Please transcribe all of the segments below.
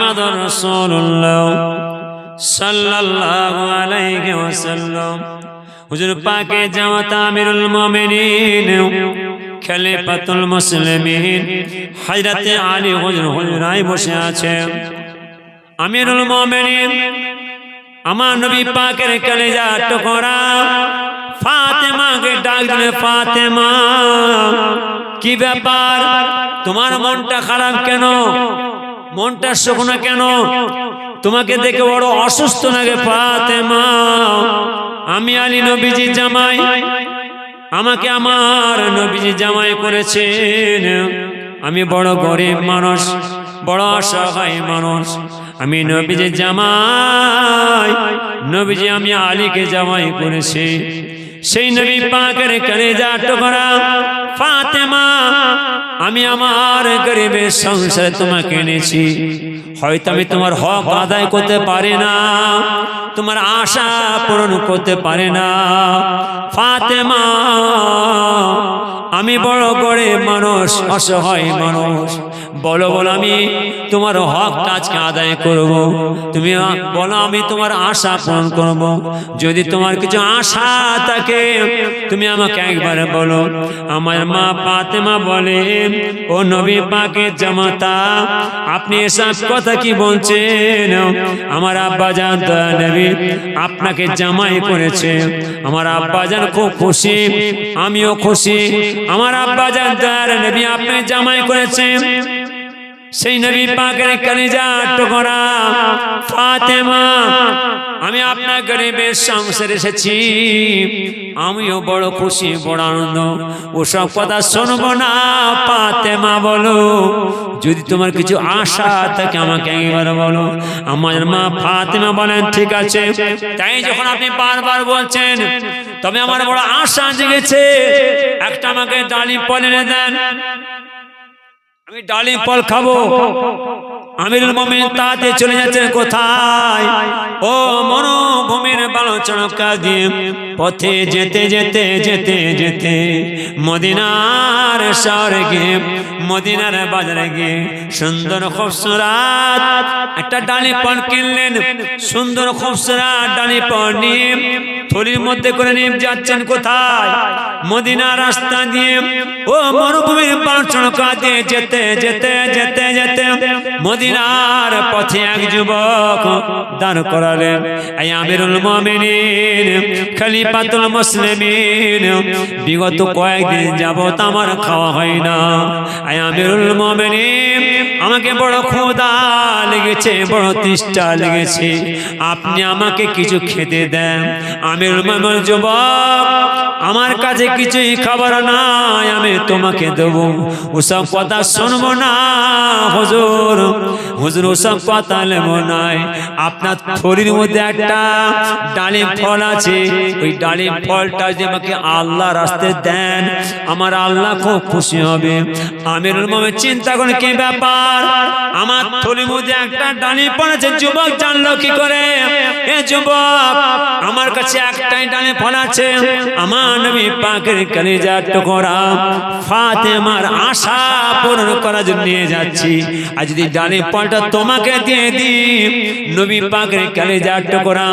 মুহাম্মাদুর রাসূলুল্লাহ সাল্লাল্লাহু আলাইহি ওয়াসাল্লাম। হুজুর পাকে জামাত আমিরুল মুমিনিন খলিফাতুল মুসলিমিন হযরত আলী হুজুর হুজরায় বসে আছেন। আমিরুল মুমিনিন আমার নবী পাকের কলিজা টুকরা ফাতেমাকে ডাক দিলেন, ফাতেমা কি ব্যাপার, তোমার মনটা খারাপ কেন, মনটা শুকনো কেন, তোমাকে দেখে বড় অসুস্থ লাগে ফাতেমা। আমি আলী নবীজি জামাই, আমাকে আমার নবীজি জামাই করেছেন, আমি বড় গরিব মানুষ, বড় অসহায় মানুষ, আমি নবীজি জামাই, নবীজি আমি আলীকে জামাই করেছি। সেই নবী পাকের কলিজা টুকরা ফাতেমা, আমি আমার গরিবের সংসারে তোমাকে এনেছি, হয়তো আমি তোমার হক আদায় করতে পারি না, তোমার আশা পূরণ করতে পারি না ফাতেমা, আমি বড় গরিব মানুষ, অসহায় মানুষ, বলো বলো আমি তোমার হক আজকে আদায় করব, তুমি বলো আমি তোমার আশা পূরণ করব, যদি তোমার কিছু আশা থাকে তুমি আমাকে একবার বলো। আমার মা ফাতেমা বলে, ও নবী পাকের জামাতা, আপনি এসব কথা কি বলছেন, আমার আব্বাজান দয়া নবী আপনাকে জামাই করেছে, আমার আব্বাজান খুব খুশি, আমিও খুশি, আমার আব্বাজান দয়া নবী আপনি জামাই করেছেন। সেই নবী পাকের কলিজা টুকরা ফাতেমা, আমি আপনার গরিবের সংসারে এসেছি, আমিও বড় খুশি, বড় আনন্দ, ওসব কথা শুনবো না ফাতেমা, বলো যদি তোমার কিছু আশা থাকে আমাকে একবার বলো। আমার মা ফাতেমা বলেন, ঠিক আছে, তাই যখন আপনি বারবার বলছেন তবে আমার বড় আশা জেগেছে, একটা আমাকে ডালিম ফল এনে দেন, আমি ডালিম ফল খাবো। আমিরুল মুমিনিন তাতে চলে যাচ্ছেন কোথায়, ও মরুভূমির বালুচড়কা দিয়ে পথে যেতে যেতে যেতে যেতে মদিনার শহরে গিয়ে, মদিনার বাজারে গিয়ে সুন্দর খুবসুরত একটা ডালিম ফল কিনলেন, সুন্দর খুবসুরত ডালিম ফল নিয়ে থলির মধ্যে করে নিয়ে যাচ্ছেন কোথায়, মদিনার রাস্তা দিয়ে, ও মরুভূমির বালুচড়কা দিয়ে যেতে যেতে যেতে যেতে মদিনার পথে এক যুবক দাঁড় করালেন। এই আমিরুল মুমিনিন খলিফাতুল মুসলিমিন, বিগত কয়েকদিন যাবত আমার খাওয়া হয় না, এই আমিরুল মুমিনিন আমাকে বড় ক্ষুধা লেগেছে, বড় তৃষ্ণা লেগেছে, আপনি আমাকে কিছু খেতে দেন। আমিরুল মুমিনিন, যুবক আমার কাছে কিছুই খাবার নাই, আমি তোমাকে দেবো, ওসব কথা শুনবো না হুজুর, হুজুর ওসব কথা নেব নাই, আপনার থলির মধ্যে একটা ডালিম ফল আছে, ওই ডালিম ফলটা যদি আমাকে আল্লাহ রাস্তায় দেন আমার আল্লাহ খুব খুশি হবে। আমিরুল মুমিনিন চিন্তা করেন, কি ব্যাপার, আমার থলির মধ্যে একটা ডালিম ফল আছে, যুবক জানলো কি করে, এ যুবক আমার কাছে একটাই ডালিম ফল আছে, আমার নবী পাকের কলিজার টুকরা ফাতেমার আশা পূরণ করার জন্য নিয়ে যাচ্ছি, আর যদি ডালিম ফলটা তোমাকে দিয়ে দিই নবী পাকের কলিজার টুকরা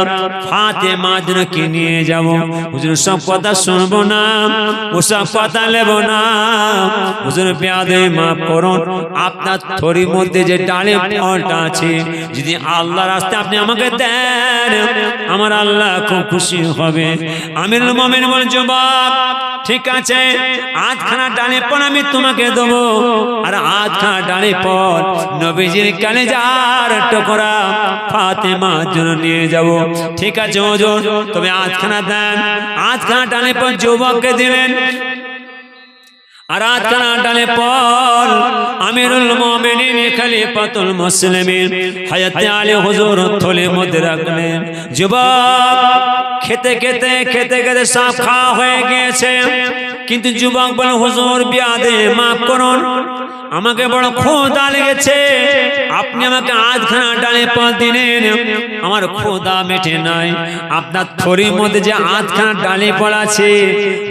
ফাতেমার জন্য কি নিয়ে যাব, হুজুর সব কথা শুনবো না, ওসব কথা নেব না, হুজুর বেয়াদবি মাফ করুন, আপনার থলির মধ্যে যে ডালিম ফলটা আছে যদি আল্লাহ রাস্তায় আপনি আমাকে দেন আমার আল্লাহ খুব খুশি হবে। আমিরুল মুমিনিন বলেন, যুবক ঠিক আছে, আধখানা ডালিম ফল আমি তোমাকে দেবো, আর আধখানা ডালিম ফল নবীজির কলিজার টুকরা ফাতেমার জন্য নিয়ে যাব। ঠিক আছে হুজুর, তবে আধখানা দেন। আধখানা ডালিম ফল যুবককে দিলেন, আর আধখানা ডালিম ফল আমিরুল মুমিনিন খলিফাতুল মুসলিমিন হযরত আলী হুজুর থলির মধ্যে রাখলেন। যুবক খেতে খেতে খেতে খেতে সব খাওয়া হয়ে গিয়েছে, কিন্তু যুবক বলে, হুজুর বিয়াদে মাফ করুন, আমাকে বড় ক্ষুধা লেগেছে, আপনি আমাকে আধখানা ডালিম ফল দিলেন, আমার ক্ষুধা মেটে নাই, আপনার থলির মধ্যে যে আধখানা ডালিম ফল আছে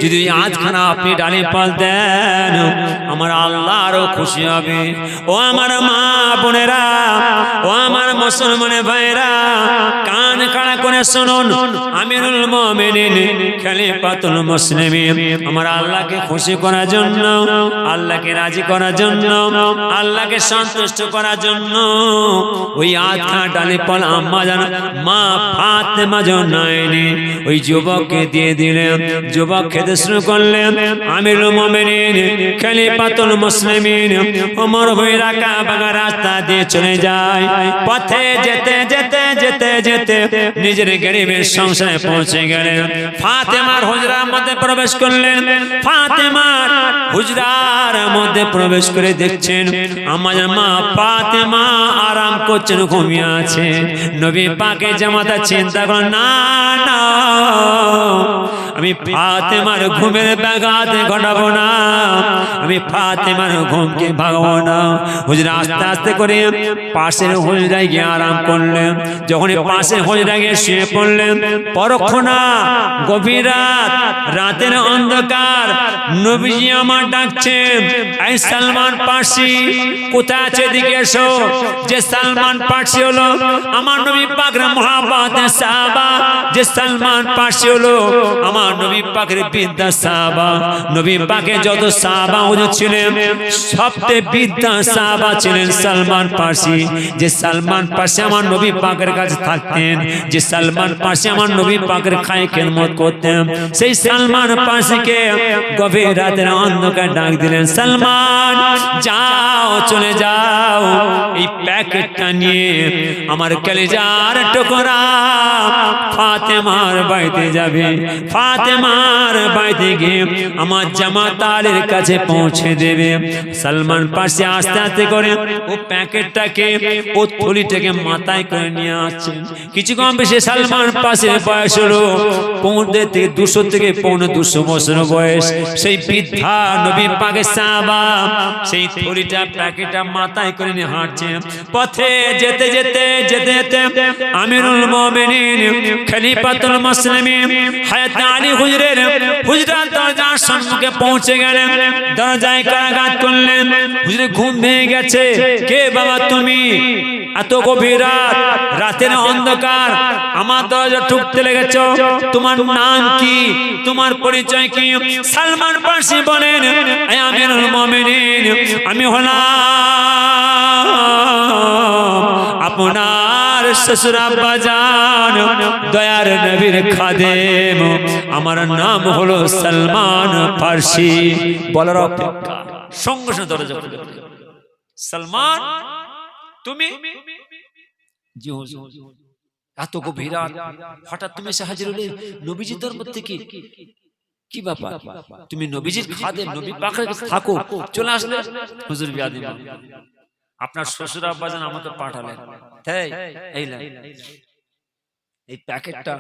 যদি আধখানা আপনি ডালিম ফল দেন আমার আল্লাহ আরো খুশি হবে। ও আমার মা বোনেরা, ও আমার মুসলমানের ভাইরা কান খাড়া করে শুনুন, আমিরুল মুমিনিন খলিফাতুল মুসলিমিন আমার আল্লাহকে খুশি করার জন্য, আল্লাহকে রাজি করার জন্য, আল্লাহকে সন্তুষ্ট করার জন্য ওই আধা ডালে পল আম্মা জান মা ফাতেমা জনাইনি ওই যুবককে দিয়ে দিলেন। যুবক খেতে শুরু করলেন। আমিরুল মুমিনিন খলিফাতুল মুসলিমিন ওমর ভাইরা কাবা রাস্তা দিয়ে চলে যায়। পথে যেতে যেতে যেতে যেতে নিজের গরিবের সংসারে পৌঁছে গেলেন। ফাতেমার হুজরার মধ্যে প্রবেশ করলেন। ফাতেমার হুজরার মধ্যে প্রবেশ করে দেখছেন আমাদের মা ফাতেমা আরাম করছেন, ঘুমিয়ে আছে। নবী পাকের জামাতা চিন্তা করেন, না না আমি ফাতেমার ঘুমের ব্যাঘাত ঘটাবো না, আমি ফাতেমার ঘুমকে ভাগাবো না। হুজরা আস্তে আস্তে করে পাশের হুজরায় গিয়ে আরাম করলেন। যখন পাশের হুজরায় গিয়ে শুয়ে পড়লেন, পরক্ষণা গভীর রাত, রাতের অন্ধকার, নবীজি আমার ডাকছেন, এই সালমান পার্সি কোথায় আছে, দিকে এসো। যে সালমান পার্সি হলো আমার নবী পাকের মহাব্বতের সাহাবা, যে সালমান পার্সি হলো আমার নবী পাকের বিদ্যা সাহাবা। নবী পাকে যত সাহাবা হুজুর ছিলেন সবচেয়ে বিদ্যা সাহাবা ছিলেন সালমান পার্সি। যে সালমান পার্সি আমার নবী পাকের কাছে থাকতেন, যে সালমান পার্সি আমার নবী পাকের খায় খেদমত করতেন, সেই সালমান পার্সিকে গভীর রাতের অন্ধকার ডাক দিলেন, সালমান যাও, চলে যাও, এই প্যাকেটটা নিয়ে আমার কলিজার টুকরা ফাতেমার বাড়িতে যাবে। ফাতেমার বাড়িতে গিয়ে আমার জামাতালের কাছে পৌঁছে দেবে। সালমান পার্সি আস্তে আস্তে করে ও প্যাকেটটাকে, ও থলিটাকে মাথায় করে নিয়ে আসছেন। কিছু কম বেশি সালমান পার্সির বয়স হলো 200 থেকে 250 বছর বয়স। সেই বৃদ্ধা নবী পাকের সাহাবা সেই থলিটা প্যাকেটটা মাথায় করে নিয়ে হাঁটছেন। পথে যেতে যেতে যেতে যেতে আমিরুল মুমিনিন খলিফাতুল মুসলিমিন হযরত আলী হুজুরের হুজরার দরজার সম্মুখে পৌঁছে গেলেন। দরজায় করাঘাত করলেন। হুজুর ঘুম ভেঙে গেছে। কে বাবা তুমি? এত গভীর রাত, রাতের অন্ধকার, আমার দরজা ঠুকতে লেগেছ, তোমার নাম কি, তোমার পরিচয় কি? সালমান পার্সি বলেন, আমিরুল মুমিনিন আমি হলাম আপনার শ্বশুর আব্বাজান দয়ার নবীর খাদেম, আমার নাম হলো সালমান পার্সি। বলার অপেক্ষা সঙ্গে সঙ্গে দরজা খুলে দিল। সালমান তুমি? জি হুজুর। এত গভীর রাত, হঠাৎ তুমি এসে হাজির হলে নবীজির দরবার থেকে, কি ব্যাপার? তুমি নবীজির খাদেম, নবী পাকের কাছে থাকো, চলে আসলে। হুজুর বিয়াদি আপনার শ্বশুর আব্বাজান আমাকে পাঠালেন, তাই এই এই প্যাকেটটা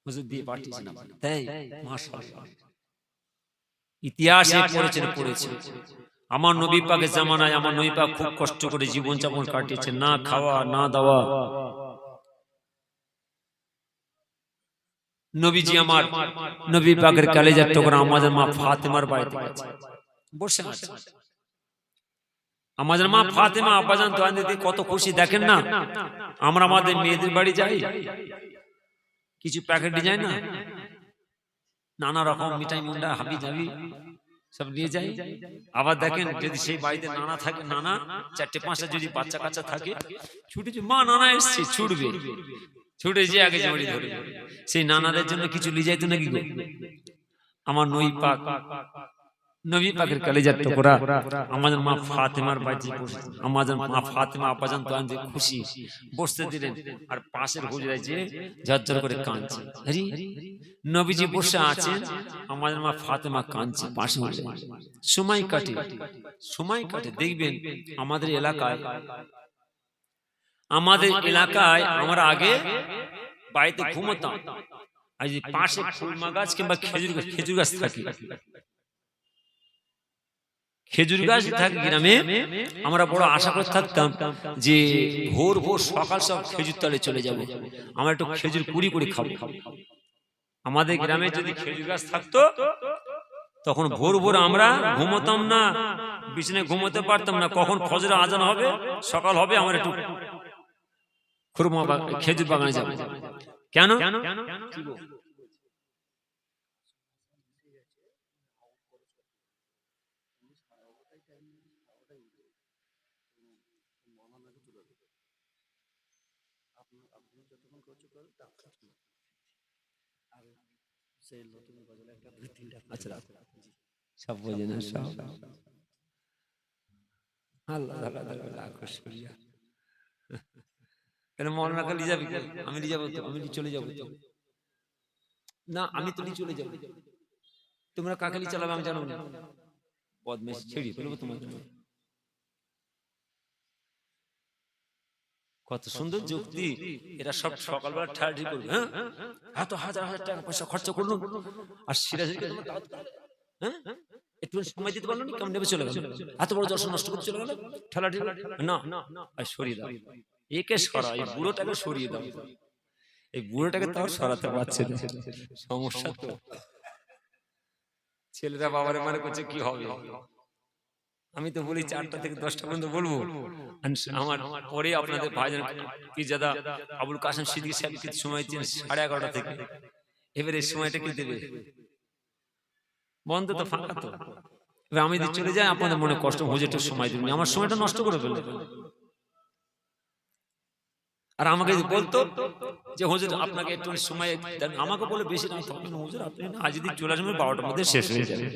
হুজুর দিয়ে পাঠিয়েছেন, তাই মাশাআল্লাহ। ইতিহাসে পড়েছে আমার নবী পাকের জামানায় আমার নবী পাক খুব কষ্ট করে জীবন যাপন কাটিয়েছেন, না খাওয়া না দাওয়া। নবীজি আমার নবী পাকের কলেজার টুকরা আমাদের মা ফাতেমার বাড়িতে বসে আছে। আমাদের মা ফাতেমা আব্বাজান দোয়া দিতে কত খুশি দেখেন না। আমরা আমাদের মেয়েদের বাড়ি যাই, কিছু প্যাকেট ডিজাইন না, নানা রকম মিঠাই মুন্ডা হাবি জাবি সব নিয়ে যাই। আবার দেখেন যদি সেই বাড়িতে নানা থাকে, নানা 4-5টা যদি বাচ্চা কাচ্চা থাকে, ছুটে মা নানা এসছে, ছুটবে, ছুটে যে আগে জড়ি ধরে সেই নানাদের জন্য কিছু নিয়ে যাইতো নাকি গো? আমার নবী পাকের কলেজার টুকরা আমাদের মা ফাতেমার বাড়িতে বসে, আমাদের মা ফাতেমা আব্বাজান তো আনতে খুশি বসতে দিলেন। আর পাশের হুজরায় যে ঝরঝর করে কাঁদছে, আরে নবীজি বসে আছেন, আমাদের মা ফাতেমা কাঁদছে পাশে। সময় কাটে দেখবেন আমাদের এলাকায় আমরা আগে বাড়িতে ঘুমোতাম, আর যে পাশে খুরমা গাছ কিংবা খেজুর গাছ থাকে, খেজুর গাছ থাকে গ্রামে, আমরা বড় আশা করে থাকতাম যে ভোর সকাল খেজুর তলে চলে যাবো, আমরা একটু খেজুর কুড়ি করে খাবো। আমাদের গ্রামে যদি খেজুর গাছ থাকতো তখন ভোর আমরা ঘুমোতাম না, বিছানায় ঘুমোতে পারতাম না, কখন ফজরের আজান হবে, সকাল হবে, আমরা একটু খুরমা খেজুর বাগানে যাবো। কেন? আচ্ছা সব বোঝে না, সব আল্লাহ কেন মৌলানা কালী যাবি? আমি নিয়ে যাবো তো, আমি চলে যাবো না, আমি তো চলে যাবো। তোমরা কাকে নিয়ে চালাবে আমি জানো না, বদমেশ ছেড়ে ফেলবো তোমার জন্য। কত সুন্দর যুক্তি, এরা সব সকালবেলা ঠাড়ি করবে। হ্যাঁ এত হাজার হাজার টাকা পয়সা খরচা করলো, আর সিরাজকে হ্যাঁ একটু সময় দিতে পারলো না, কেমন নেবে চলে গেল, এত বড় দর্শন নষ্ট করতে চলে গেল, ঠেলা ঠেলা না, সরিয়ে দাও একে, সরা এই বুড়োটাকে সরিয়ে দাও। এই বুড়োটাকে তাও সরাতে পারছে না, সমস্যা তো। ছেলেরা বাবারে মানে করছে কি হবে, আমি তো বলি 4টা থেকে 10টা পর্যন্ত বলবো। আমার পরে আপনাদের ভাইজান পীরজাদা আবুল কাসেম সিদ্দিকী সাহেব কিছু সময় দিয়েছেন 11:30 থেকে, এবারে এই সময়টা কি দেবে? বন্ধ তো, ফাঁকা তো। এবার আমি যদি চলে যাই আপনাদের মনে কষ্ট, হুজুরটা সময় দিবেন, আমার সময়টা নষ্ট করে ফেলবে। আর আমাকে বলতো যে হুজুর আপনাকে একটু সময় দেন, আমাকে বলে বেশি না, হুজুর আপনি আজ যদি চলে আসবেন 12টার মধ্যে শেষ হয়ে যাবে।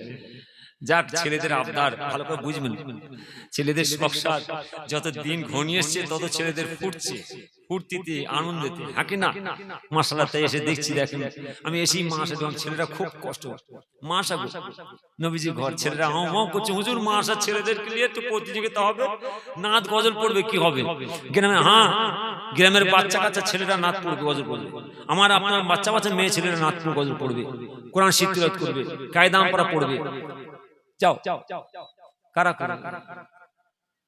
যাক, ছেলেদের আবদার ভালো করে বুঝবেন, ছেলেদের সংসার যত দিন ঘনিয়ে এসছে তত ছেলেদের ফুটছে, ফুর্তিতে আনন্দেতে, হাঁকে না মাশাআল্লাহ। তাই এসে দেখছি, দেখেন আমি এসেই মাসা যখন ছেলেরা খুব কষ্ট, মাসা নবীজি ঘর, ছেলেরা হাও করছে, হুজুর মাসা ছেলেদেরকে নিয়ে একটু প্রতিযোগিতা হবে, নাচ গজল পড়বে, কি হবে গ্রামে? হ্যাঁ গ্রামের বাচ্চা কাচ্চা ছেলেরা নাচ পড়বে, গজল পড়বে, আমার আপনার বাচ্চা বাচ্চা মেয়ে ছেলেরা নাচ পড়বে, গজল পড়বে, কোরআন শিক্ষা করবে, কায়দাম পড়া পড়বে। যাও কারা কারা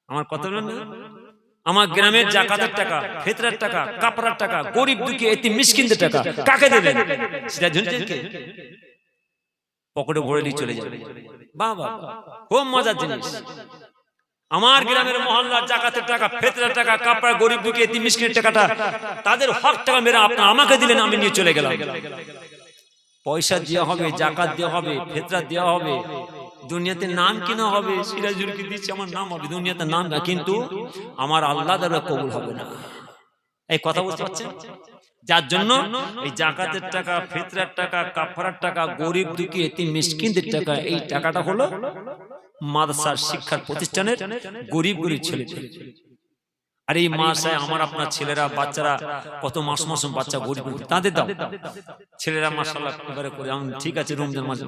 আমার কথা বলেন না? আমার গ্রামের জাকাতের টাকা, ফিতরার টাকা, কাপড়ার টাকা, গরিব দুঃখী এতিম মিসকিনদের টাকা কাকে দেবেন? সেটা জনকে পকেটে ভরে নিয়ে চলে যাবে। বাবা খুব মজার জিনিস। আমার গ্রামের মহল্লার জাকাতের টাকা, ফিতরার টাকা, কাপড়া, গরিব দুঃখী এতিম মিসকিনের টাকাটা তাদের হক টাকা মেরে আপনারা আমাকে দিলেন, আমি নিয়ে চলে গেলাম। পয়সা দেওয়া হবে, জাকাত দেওয়া হবে, ফিতরা দেওয়া হবে, দুনিয়াতে নাম কিনা হবে, সিরাজুলকে দিচ্ছে আমার নাম হবে, দুনিয়াতে নাম, কিন্তু আমার আল্লাহ দ্বারা কবুল হবে না। এই কথা বুঝতে পারছেন? যার জন্য এই জাকাতের টাকা, ফিতরার টাকা, কাফারার টাকা, গরিব দুঃখী এতিম মিসকিনদের টাকা, এই টাকাটা হলো মাদ্রাসার শিক্ষার প্রতিষ্ঠানের গরিব গরিব ছেলে। আর এই মাসায় আমার আপনার ছেলেরা বাচ্চারা কত মাসুম বাচ্চা গরিব, তাদের দাও। ছেলেরা মাশাআল্লাহ এবারে করে, আমি ঠিক আছে রমজান মাসে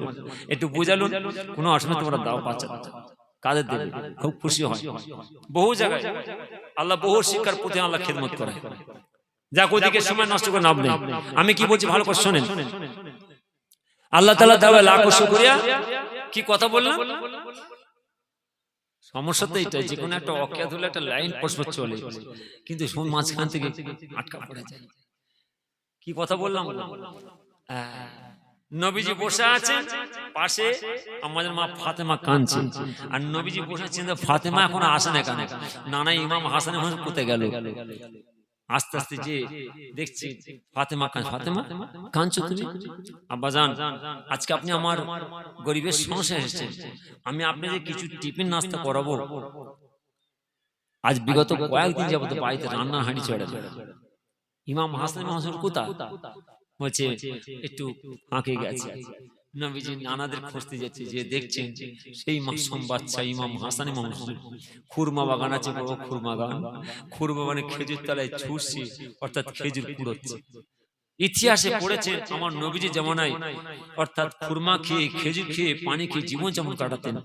একটু বুঝালুন, কোনো অসুবিধা তোমরা দাও, বাচ্চা কাদের দেবে, খুব খুশি হয়। বহু জায়গায় আল্লাহ বহু শিক্ষার প্রতি আল্লাহ খেদমত করে। যাক, ওদিকে সময় নষ্ট করে লাভ নেই। আমি কি বলছি ভালো করে শোনেন। আল্লাহ তাআলা দেওয়া লাখো শুকরিয়া। কি কথা বললাম? সমস্যা তো এটাই, যে কোনো একটা অজ্ঞাত হলে একটা লাইন প্রশ্ন চলে, কিন্তু মাঝখান থেকে আটকা পড়ে যায়। কি কথা বললাম? নবীজি বসে আছেন, পাশে আমাদের মা ফাতেমা কাঁদছে, আর নবীজি বসে আছেন, ফাতেমা এখন আসে না কেন? নানা ইমাম হাসান কোথায় গেল? আস্তে আস্তে যে দেখছি ফাতেমা কাঁদছে। ফাতেমা কাঁদছো তুমি? আব্বাজান, আজকে আপনি আমার গরিবের সমস্যা এসেছেন, আমি আপনাকে কিছু টিফিন নাস্তা করাবো। আজ বিগত কয়েকদিন যাবত বাড়িতে রান্নার হাঁড়ি চড়ে। ইমাম হাসান কোথায়? বলছে একটু ফাঁকে গেছে। নবীজি নানাদের খুঁজতে যাচ্ছে, যে দেখছেন সেই মাসুম বাচ্চা ইমাম হাসান ইমাম হুসেন, খুরমা বাগান আছে, বড় খুরমা বাগান, খুরমা মানে খেজুর তলায় ছুটছে, অর্থাৎ খেজুর কুড়োচ্ছে। ইতিহাসে পড়েছে আমার নবীজি জামানায় অর্থাৎ খুরমা খেয়ে, খেজুর খেয়ে, পানি খেয়ে জীবন যেমন কাটাতেন।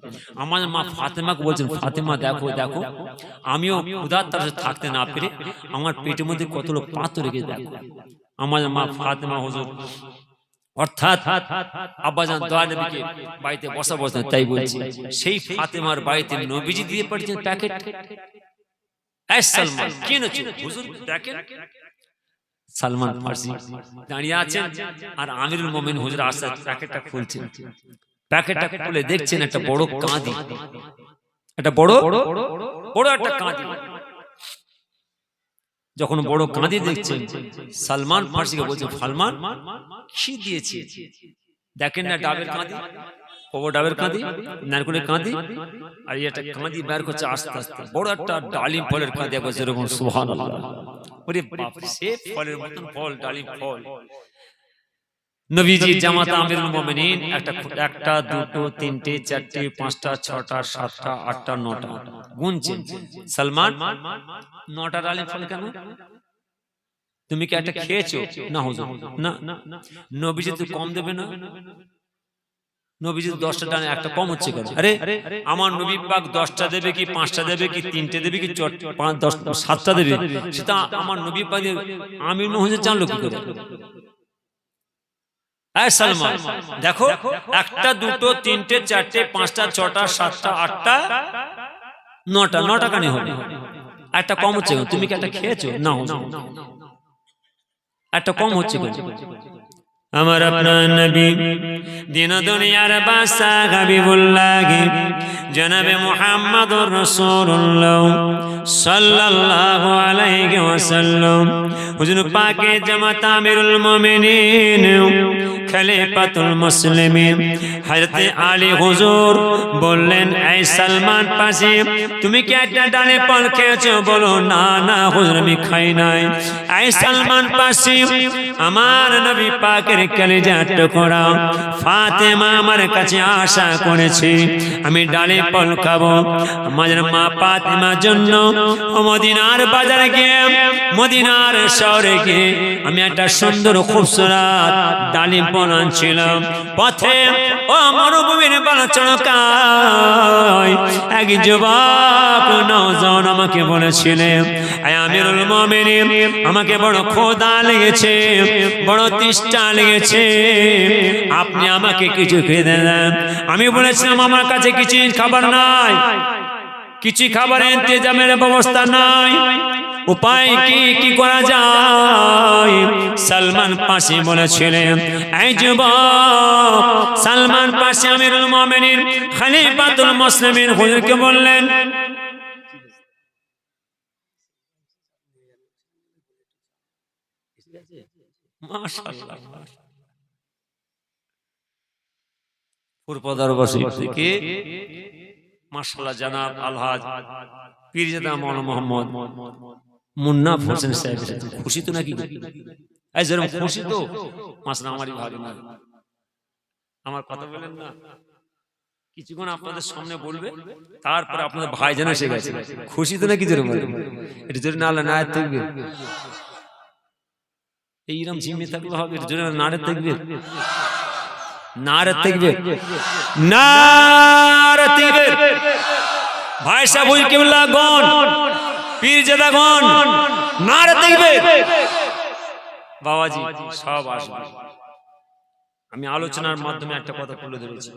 আমার মা ফাতেমাকে বলছেন, ফাতেমা দেখো দেখো, আমিও ক্ষুধার তাড়নায় থাকতে না পেরে আমার পেটের মধ্যে কতগুলো পাথর রেখে দেখো। আমার মা ফাতেমা হুজুর অর্থাৎ আব্বাজান দয়া নবীকে বাড়িতে বসা বসতেন, তাই বলছি সেই ফাতেমার বাড়িতে নবীজি দিয়ে পাঠিয়েছেন প্যাকেট। এই সালমান কি এনেছো? হুজুর প্যাকেট। সালমান ফার্সি দাঁড়িয়ে আছেন, আর আমিরুল মুমিনিন হুজুর আসছে, প্যাকেটটা খুলছেন। প্যাকেটটা খুলে দেখছেন একটা বড় কাঁদি, একটা বড় একটা কাঁদি। যখন বড় কাঁদি দেখছেন, সালমান ফার্সিকে বলছে, সালমান কি দিয়েছে? দেখেন না ডাবের কাঁদি, কবর ডাবের কাঁদি, নারকেলের কাঁদি, আর এটা কাঁদি বের করছে আস্তে আস্তে, বড় একটা ডালিম ফলের কাঁদি, বলছে এরকম সুবহানাল্লাহ। ওরে বাপ, সে ফলের মতন ফল, ডালিম ফল। নবীজি জামাত আমিরুল মুমিনিন একটা দুটো তিনটে চারটে পাঁচটা ছটা সাতটা আটটা নটা গুনছেন। সালমান, নটা ডালিম ফল কেন? তুমি কি একটা খেয়েছো? না হুজুর, না। নবীজি তো কম দেবে না? নবীজি 10টা ডালে একটা কম হচ্ছে কেন? আরে আমার নবী পাক 10টা দেবে কি 5টা দেবে কি 3টে দেবে কি 5 10 7টা দেবে, সেটা আমার নবী পাক আমির মুহাম্মদ জানলো কি করে? সালমান দেখো, একটা দুটো তিনটে চারটে পাঁচটা ছটা সাতটা আটটা নটা, নটা কানে হবে, একটা কম হচ্ছে কেন? তুমি কি একটা খেয়েছো? না হুজুর, একটা কম হচ্ছে কেন? আমার আপনার নবী দিন দুনিয়ার বাদশা হাবিবুল্লাহ জনাবে মুহাম্মদুর রাসূলুল্লাহ সাল্লাল্লাহু আলাইহি ওয়াসাল্লাম হুজুর পাকে জামাত আমিরুল মুমিনিন খলিফাতুল মুসলিমিন হযরত আলী হুজুর বললেন, এই সালমান পাশে তুমি কি একটা ডালে ফল খেয়েছো? বলো, না না হুজুর, আমি খাই নাই। এই সালমান পাশে আমার নবী পাকের কলিজা টুকরা ফাতেমা আমার কাছে আশা করেছে, আমি ডালে ফল খাবো। আমাদের মা ফাতেমার জন্য মদিনার বাজারে গিয়ে, মদিনার শহরে গিয়ে আমি একটা সুন্দর খুবসুরত ডালিম ফল আনছিলাম। পথে ও মরুভূমির বালচড়কায় এক যুবক নওজওয়ান আমাকে বলেছিলেন, আয় আমিরুল মুমিনিন, আমাকে বড় ক্ষুধা লেগেছে, বড় তৃষ্ণা লেগেছে, আপনি আমাকে কিছু খেয়ে দেন। আমি বলেছিলাম, আমার কাছে কিছু খাবার নাই, কিছু খাবারের ইন্তজামের ব্যবস্থা নাই, উপায় কি করা যায়? সালমান পাশে বলেছিলেন, এই যুবক সালমান পাশে আমিরুল মুমিনিন খলিফাতুল মুসলিমিন হুজুরকে বললেন, মাশাআল্লাহ পুরপদার বসে থেকে মাশাআল্লাহ জনাব আলহাজ পীরজাদা মাওলানা মোহাম্মদ মুন্না হোসেন সাহেব খুশি তো নাকি? এই যেরকম খুশি তো মাশাআল্লাহ, আমারই ভালো না। আমার কথা বলেন না, কিছুক্ষণ আপনাদের সামনে বলবে, তারপর আপনাদের ভাই জানা এসে গেছে, খুশি তো নাকি? যেরকম এটা জোরে না না থাকবে, এইরকম জিম্মে থাকলে হবে, জোরে নারে থাকবে, নারে থাকবে, নারে থাকবে। ভাই সাহেব হুজুর কিবলা গণ, পীরজাদা গণ, নারে থাকবে। বাবাজি সব আসবে। আমি আলোচনার মাধ্যমে একটা কথা তুলে ধরেছি।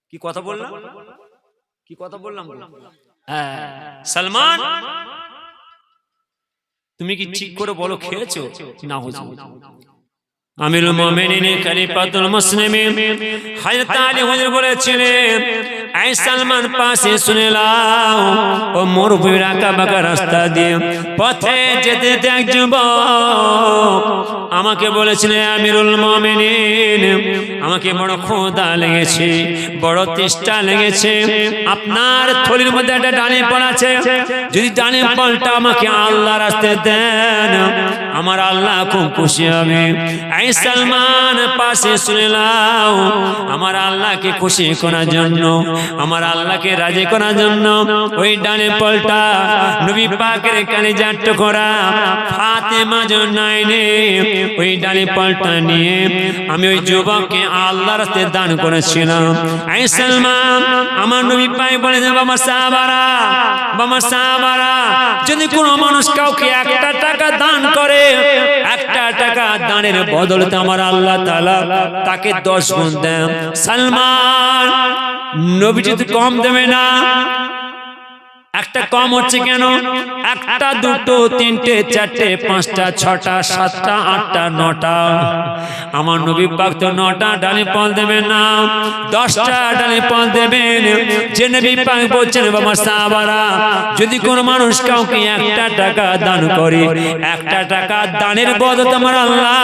কি কথা বললাম? কি কথা বললাম? সালমান, তুমি কি ঠিক করে বলো খেয়েছো? না হুজুর। আমিরুল মুমিনিন খলিফাতুল মুসলিমিন হযরত আলী হুজুর বলেছিলেন, এই সালমান পাশে শুনে নাও, ও মরুভূমির আঁকাবাঁকা রাস্তা দিয়ে পথে যেতে যেতে এক যুবক আমাকে বলেছিলেন, আমিরুল মুমিনিন, আমাকে বড় ক্ষুধা লেগেছে, বড় তৃষ্ণা লেগেছে, আপনার থলির মধ্যে একটা ডালিম ফল আছে, যদি ডালিম ফলটা আমাকে আল্লাহর রাস্তায় দেন, আমার আল্লাহ খুব খুশি হবে। এই সালমান পাশে শুনে নাও, আমার আল্লাহকে খুশি করার জন্য, আমার আল্লাহকে রাজি করার জন্য ওই ডালিম ফলটা নবী পাকের কলিজার টুকরা ফাতেমা জন্নাইনে ওই ডালিম ফলটা নিয়ে আমি ওই যুবককে আল্লাহর রাস্তায় দান করেছিলাম। এই সালমান, আমার নবী পাক বলে, বাবা সাহাবারা, বাবা সাহাবারা, যদি কোনো মানুষ কাউকে 1টা টাকা দান করে, 1টা টাকা দানের বদলে আমার আল্লাহ তাআলা তাকে 10 গুণ দেন। সালমান, নবী যদি কম দেবে না, একটা কম হচ্ছে কেন? একটা, দুটো, তিনটে, চারটে, পাঁচটা, ছটা, সাতটা, আটটা, নটা। আমার নবী পাক তো 9টা ডালিম ফল দেবেন না, 10টা ডালিম ফল দেবেন। যে নবী পাক বলছেন বাবা সাহাবারা, যদি কোন মানুষ কাউকে 1টা টাকা দান করে, 1টা টাকা দানের বদলে আমার আল্লাহ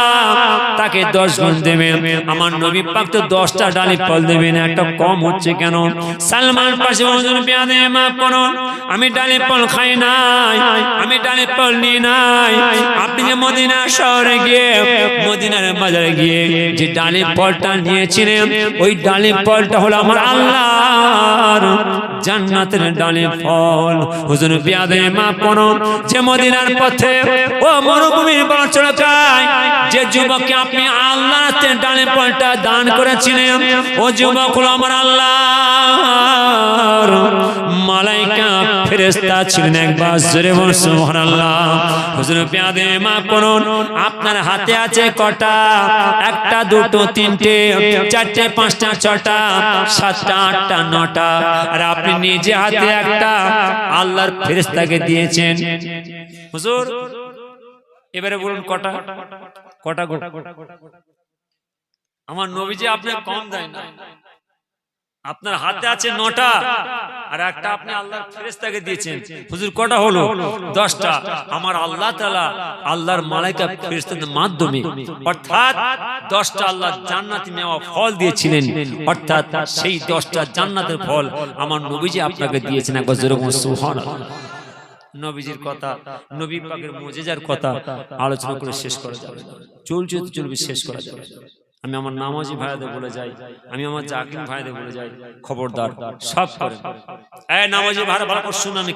তাকে 10 গুণ দেবেন। আমার নবী পাক তো 10টা ডালিম ফল দেবেন, একটা কম হচ্ছে কেন? সালমান পাশে বলছেন পেয়াদে মাফ করুন, আমি ডালিম ফল খাই নাই, আমি ডালিম ফল নিই নাই। আপনি যে মদিনা শহরে গিয়ে, মদিনার বাজারে গিয়ে যে ডালিম ফলটা নিয়েছিলেন, ওই ডালিম ফলটা হলো আমার আল্লাহর জান্নাতের ডালিম ফল। হুজুর পেয়াদে মাফ করুন, যে মদিনার পথে ও মরুভূমির বর্ষাকায় যে যুবককে আপনি আল্লাহর ডালিম ফলটা দান করেছিলেন, ও যুবক হলো আমার আল্লাহর মালাইকা ফেরেশতা ছিলেন। একবার জোরে বলুন সুবহানাল্লাহ। হুজুর পেয়াদে মাফ করুন, আপনার হাতে আছে কটা? 1টা, 2টো, 3টে, 4টে, 5টা, 6টা, 7টা, 8টা, 9টা, আর আপনি নিজে হাতে একটা আল্লাহর ফেরেশতাকে দিয়েছেন। হুজুর এবারে বলুন কটা? কটা গো? আমার নবীজি আপনাকে কম দেয় না, আপনার হাতে আছে 9টা, আর একটা আপনি আল্লাহর ফেরেশতাকে দিয়েছেন। হুজুর কটা হলো? 10টা। আমার আল্লাহ তাআলা আল্লাহর মালায়েকা ফেরেশতাদের মাধ্যমে, অর্থাৎ 10টা আল্লাহ জান্নাতে নেওয়া ফল দিয়েছিলেন, অর্থাৎ সেই 10টা জান্নাতের ফল আমার নবীজি আপনাকে দিয়েছেন। একবার জোরে বলুন সুবহানাল্লাহ। নবীজির কথা, নবী পাকের মুজিজার কথা আলোচনা করে শেষ করা যাবে না, চলছে চলবে, শেষ করা যাবে না। আমি আমার নামাজি ভাইদের বলে যাই, আমি আমার জাকির ভাইদের বলে যাই, খবরদার সব করেন। এই নামাজি ভাইরা ভালো করে শুনুন।